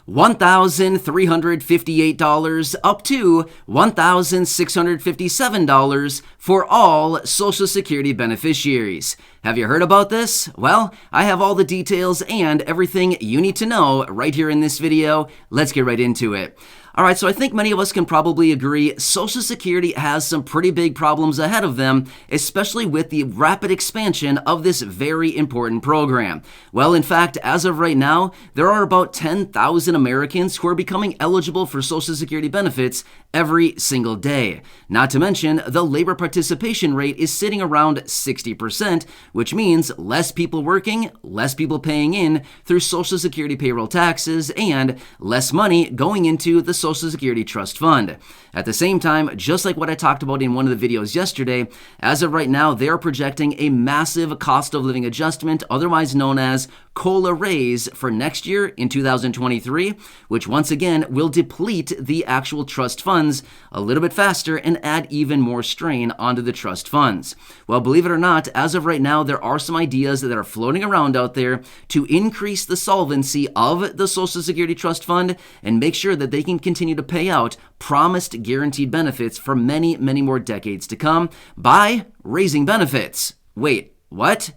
$1,358 up to $1,657 for all Social Security beneficiaries. Have you heard about this? Well, I have all the details and everything you need to know right here in this video. Let's get right into it. All right, so I think many of us can probably agree Social Security has some pretty big problems ahead of them, especially with the rapid expansion of this very important program. Well, in fact, as of right now, there are about 10,000 Americans who are becoming eligible for Social Security benefits every single day. Not to mention, the labor participation rate is sitting around 60%, which means less people working, less people paying in through Social Security payroll taxes, and less money going into the Social Security Trust Fund. At the same time, just like what I talked about in one of the videos yesterday, as of right now, they are projecting a massive cost of living adjustment, otherwise known as COLA raise, for next year in 2023, which once again will deplete the actual trust funds a little bit faster and add even more strain onto the trust funds. Well, believe it or not, as of right now, there are some ideas that are floating around out there to increase the solvency of the Social Security Trust Fund and make sure that they can continue to pay out promised guaranteed benefits for many, many more decades to come by raising benefits. Wait, what?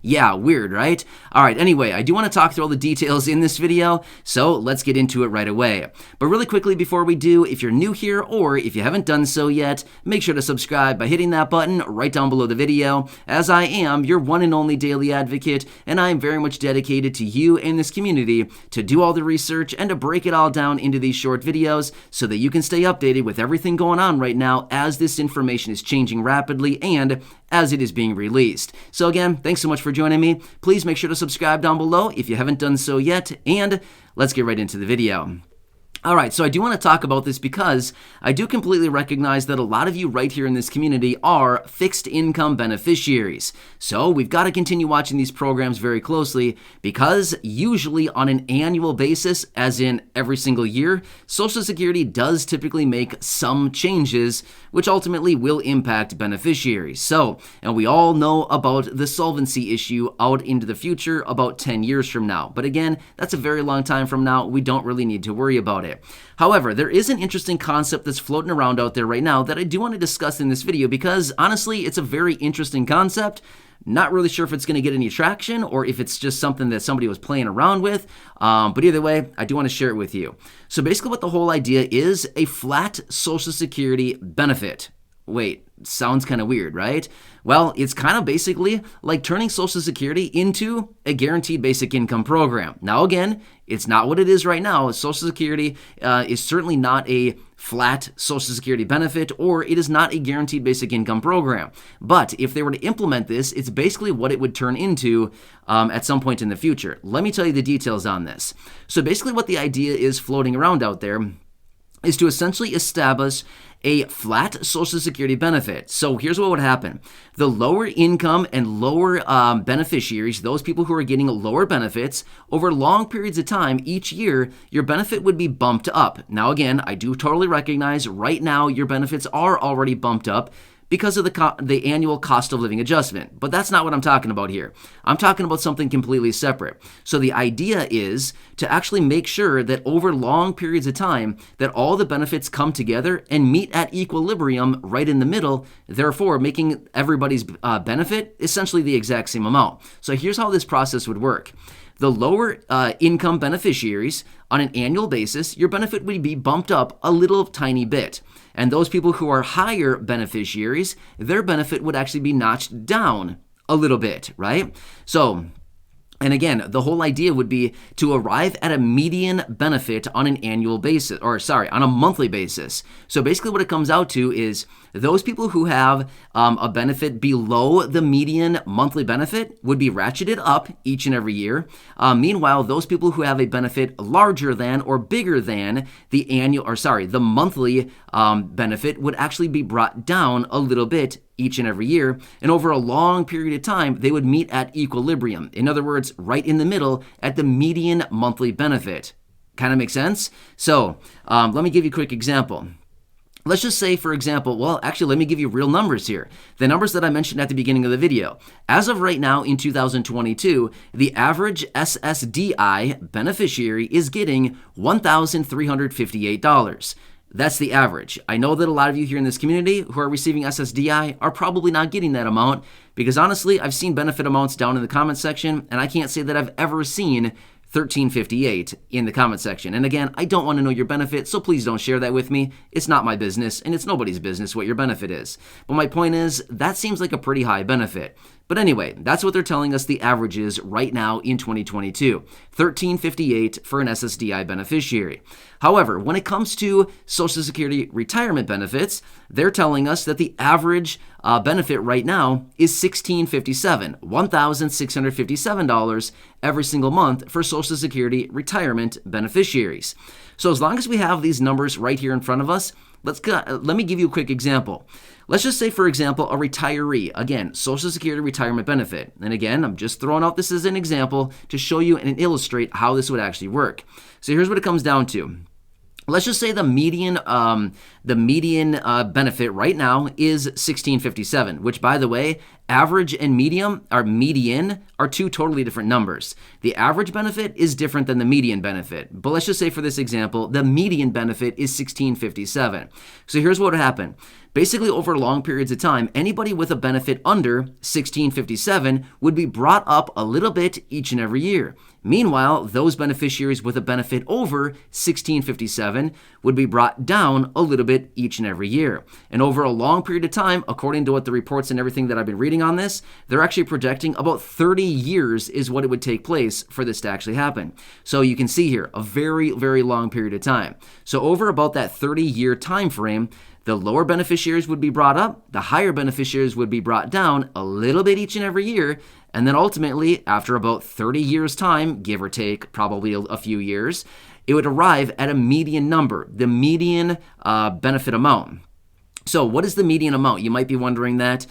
Yeah, weird, right? All right, anyway, I do want to talk through all the details in this video, so let's get into it right away. But really quickly before we do, if you're new here or if you haven't done so yet, make sure to subscribe by hitting that button right down below the video, as I am your one and only daily advocate, and I am very much dedicated to you and this community to do all the research and to break it all down into these short videos so that you can stay updated with everything going on right now as this information is changing rapidly and as it is being released. So again, thanks so much for joining me. Please make sure to subscribe down below if you haven't done so yet, and let's get right into the video. All right, so I do want to talk about this because I do completely recognize that a lot of you right here in this community are fixed income beneficiaries. So we've got to continue watching these programs very closely because usually on an annual basis, as in every single year, Social Security does typically make some changes which ultimately will impact beneficiaries. So, and we all know about the solvency issue out into the future about 10 years from now. But again, that's a very long time from now. We don't really need to worry about it. However, there is an interesting concept that's floating around out there right now that I do want to discuss in this video because honestly, it's a very interesting concept. Not really sure if it's going to get any traction or if it's just something that somebody was playing around with, but either way, I do want to share it with you. So basically what the whole idea is a flat Social Security benefit. Wait, sounds kind of weird, right? Well, it's kind of basically like turning Social Security into a guaranteed basic income program. Now, again, it's not what it is right now. Social Security is certainly not a flat Social Security benefit, or it is not a guaranteed basic income program. But if they were to implement this, it's basically what it would turn into at some point in the future. Let me tell you the details on this. So basically what the idea is floating around out there is to essentially establish a flat Social Security benefit. So here's what would happen. The lower income and lower beneficiaries, those people who are getting lower benefits, over long periods of time, each year, your benefit would be bumped up. Now again, I do totally recognize right now your benefits are already bumped up because of the annual cost of living adjustment. But that's not what I'm talking about here. I'm talking about something completely separate. So the idea is to actually make sure that over long periods of time that all the benefits come together and meet at equilibrium right in the middle, therefore making everybody's benefit essentially the exact same amount. So here's how this process would work. The lower income beneficiaries, on an annual basis, your benefit would be bumped up a little tiny bit. And those people who are higher beneficiaries, their benefit would actually be notched down a little bit, right? So, and again, the whole idea would be to arrive at a median benefit on an annual basis, on a monthly basis. So basically what it comes out to is those people who have a benefit below the median monthly benefit would be ratcheted up each and every year. Meanwhile, those people who have a benefit larger than or bigger than the monthly benefit would actually be brought down a little bit each and every year, and over a long period of time, they would meet at equilibrium. In other words, right in the middle at the median monthly benefit. Kind of makes sense? So let me give you a quick example. Let's just say, for example, well, actually, let me give you real numbers here. The numbers that I mentioned at the beginning of the video. As of right now in 2022, the average SSDI beneficiary is getting $1,358. That's the average. I know that a lot of you here in this community who are receiving SSDI are probably not getting that amount because honestly, I've seen benefit amounts down in the comment section and I can't say that I've ever seen $1,358 in the comment section. And again, I don't want to know your benefit, so please don't share that with me. It's not my business, and it's nobody's business what your benefit is. But my point is, that seems like a pretty high benefit. But anyway, that's what they're telling us the average is right now in 2022, $1,358 for an SSDI beneficiary. However, when it comes to Social Security retirement benefits, they're telling us that the average benefit right now is $1,657, $1,657 every single month for Social Security retirement beneficiaries. So as long as we have these numbers right here in front of us, let me give you a quick example. Let's just say, for example, a retiree, again, Social Security retirement benefit. And again, I'm just throwing out this as an example to show you and illustrate how this would actually work. So here's what it comes down to. Let's just say the median benefit right now is $1,657, which, by the way, average and median are two totally different numbers. The average benefit is different than the median benefit. But let's just say for this example, the median benefit is $1,657. So here's what would happen. Basically, over long periods of time, anybody with a benefit under $1,657 would be brought up a little bit each and every year. Meanwhile, those beneficiaries with a benefit over $1,657 would be brought down a little bit each and every year. And over a long period of time, according to what the reports and everything that I've been reading on this, they're actually projecting about 30 years is what it would take place for this to actually happen. So you can see here, a very, very long period of time. So over about that 30-year time frame, the lower beneficiaries would be brought up, the higher beneficiaries would be brought down a little bit each and every year, and then ultimately, after about 30 years' time, give or take probably a few years, it would arrive at a median number, the median benefit amount. So what is the median amount? You might be wondering that.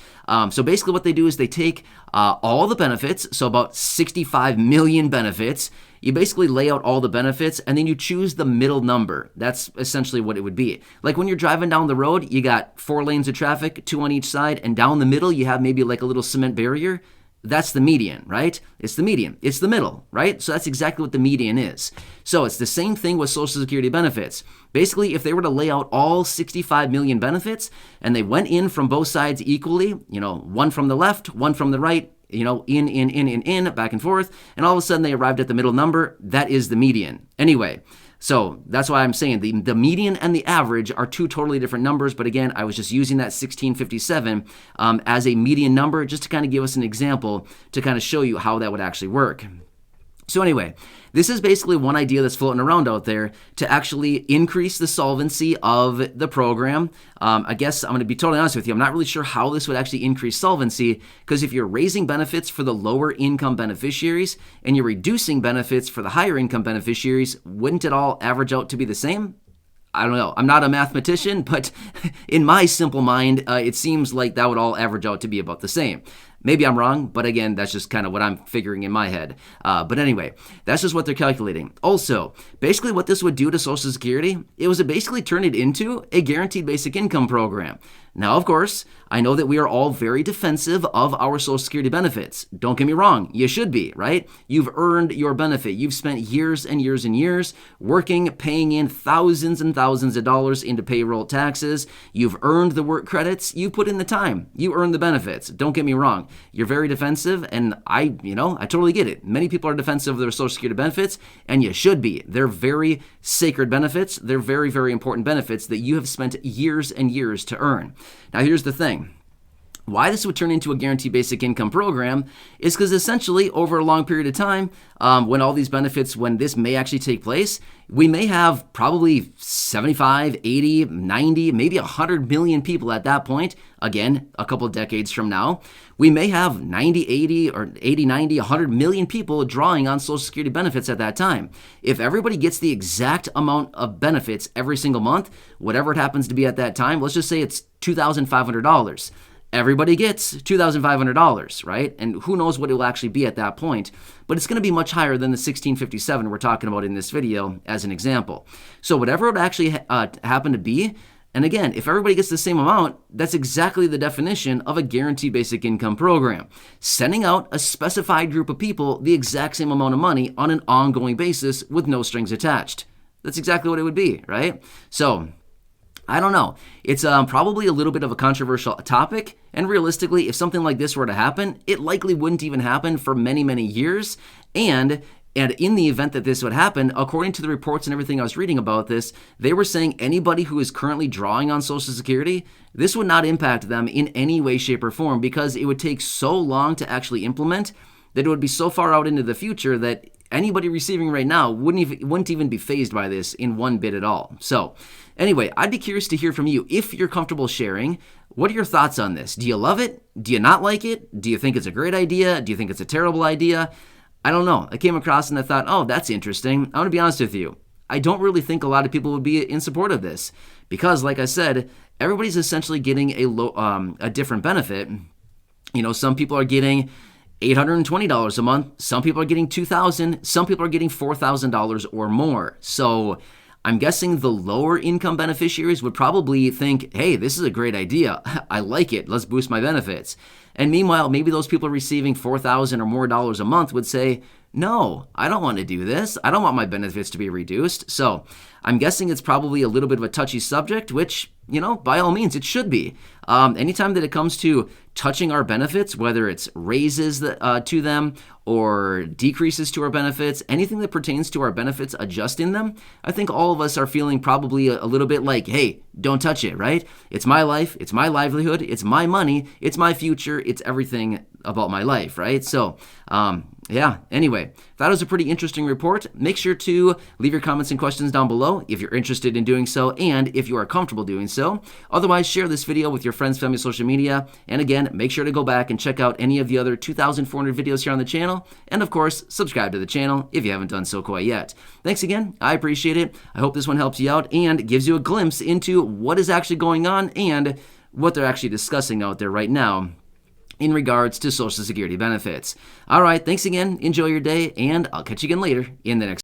So basically what they do is they take all the benefits, so about 65 million benefits. You basically lay out all the benefits and then you choose the middle number. That's essentially what it would be. Like when you're driving down the road, you got 4 lanes of traffic, 2 on each side, and down the middle you have maybe like a little cement barrier. That's the median, right? It's the median. It's the middle, right? So that's exactly what the median is. So it's the same thing with Social Security benefits. Basically, if they were to lay out all 65 million benefits and they went in from both sides equally, one from the left, one from the right, in, back and forth, and all of a sudden they arrived at the middle number, that is the median. Anyway, so that's why I'm saying the median and the average are two totally different numbers. But again, I was just using that 1657 as a median number just to kind of give us an example to kind of show you how that would actually work. So anyway, this is basically one idea that's floating around out there to actually increase the solvency of the program. I guess I'm going to be totally honest with you. I'm not really sure how this would actually increase solvency because if you're raising benefits for the lower income beneficiaries and you're reducing benefits for the higher income beneficiaries, wouldn't it all average out to be the same? I don't know. I'm not a mathematician, but in my simple mind, it seems like that would all average out to be about the same. Maybe I'm wrong, but again, that's just kind of what I'm figuring in my head. But anyway, that's just what they're calculating. Also, basically what this would do to Social Security, it was to basically turn it into a guaranteed basic income program. Now, of course, I know that we are all very defensive of our Social Security benefits. Don't get me wrong, you should be, right? You've earned your benefit. You've spent years and years and years working, paying in thousands and thousands of dollars into payroll taxes. You've earned the work credits. You put in the time. You earned the benefits. Don't get me wrong. You're very defensive, and I totally get it. Many people are defensive of their Social Security benefits, and you should be. They're very sacred benefits. They're very, very important benefits that you have spent years and years to earn. Now, here's the thing. Why this would turn into a guaranteed basic income program is because essentially over a long period of time, when this may actually take place, we may have probably 75, 80, 90, maybe 100 million people at that point. Again, a couple of decades from now, we may have 90, 80, or 80, 90, 100 million people drawing on Social Security benefits at that time. If everybody gets the exact amount of benefits every single month, whatever it happens to be at that time, let's just say it's $2,500. Everybody gets $2,500, right? And who knows what it will actually be at that point, but it's going to be much higher than the 1657 we're talking about in this video as an example. So whatever it actually happen to be, And again, if everybody gets the same amount, that's exactly the definition of a guaranteed basic income program. Sending out a specified group of people the exact same amount of money on an ongoing basis with no strings attached. That's exactly what it would be, right? So, I don't know. It's probably a little bit of a controversial topic, and realistically, if something like this were to happen, it likely wouldn't even happen for many, many years. And in the event that this would happen, according to the reports and everything I was reading about this, they were saying anybody who is currently drawing on Social Security, this would not impact them in any way, shape, or form because it would take so long to actually implement that it would be so far out into the future that anybody receiving right now wouldn't even be fazed by this in one bit at all. So anyway, I'd be curious to hear from you if you're comfortable sharing. What are your thoughts on this? Do you love it? Do you not like it? Do you think it's a great idea? Do you think it's a terrible idea? I don't know. I came across and I thought, oh, that's interesting. I'm going to be honest with you. I don't really think a lot of people would be in support of this because, like I said, everybody's essentially getting a different benefit. You know, some people are getting $820 a month. Some people are getting $2,000. Some people are getting $4,000 or more. So I'm guessing the lower income beneficiaries would probably think, hey, this is a great idea. I like it. Let's boost my benefits. And meanwhile, maybe those people receiving $4,000 or more a month would say, no, I don't want to do this. I don't want my benefits to be reduced. So I'm guessing it's probably a little bit of a touchy subject, which, you know, by all means, it should be. Anytime that it comes to touching our benefits, whether it's raises to them or decreases to our benefits, anything that pertains to our benefits, adjusting them, I think all of us are feeling probably a little bit like, hey, don't touch it, right? It's my life, it's my livelihood, it's my money, it's my future, it's everything about my life, right? So, yeah, anyway, that was a pretty interesting report. Make sure to leave your comments and questions down below if you're interested in doing so and if you are comfortable doing so. Otherwise, share this video with your friends, family, social media. And again, make sure to go back and check out any of the other 2,400 videos here on the channel. And of course, subscribe to the channel if you haven't done so quite yet. Thanks again. I appreciate it. I hope this one helps you out and gives you a glimpse into what is actually going on and what they're actually discussing out there right now in regards to Social Security benefits. All right, thanks again. Enjoy your day, and I'll catch you again later in the next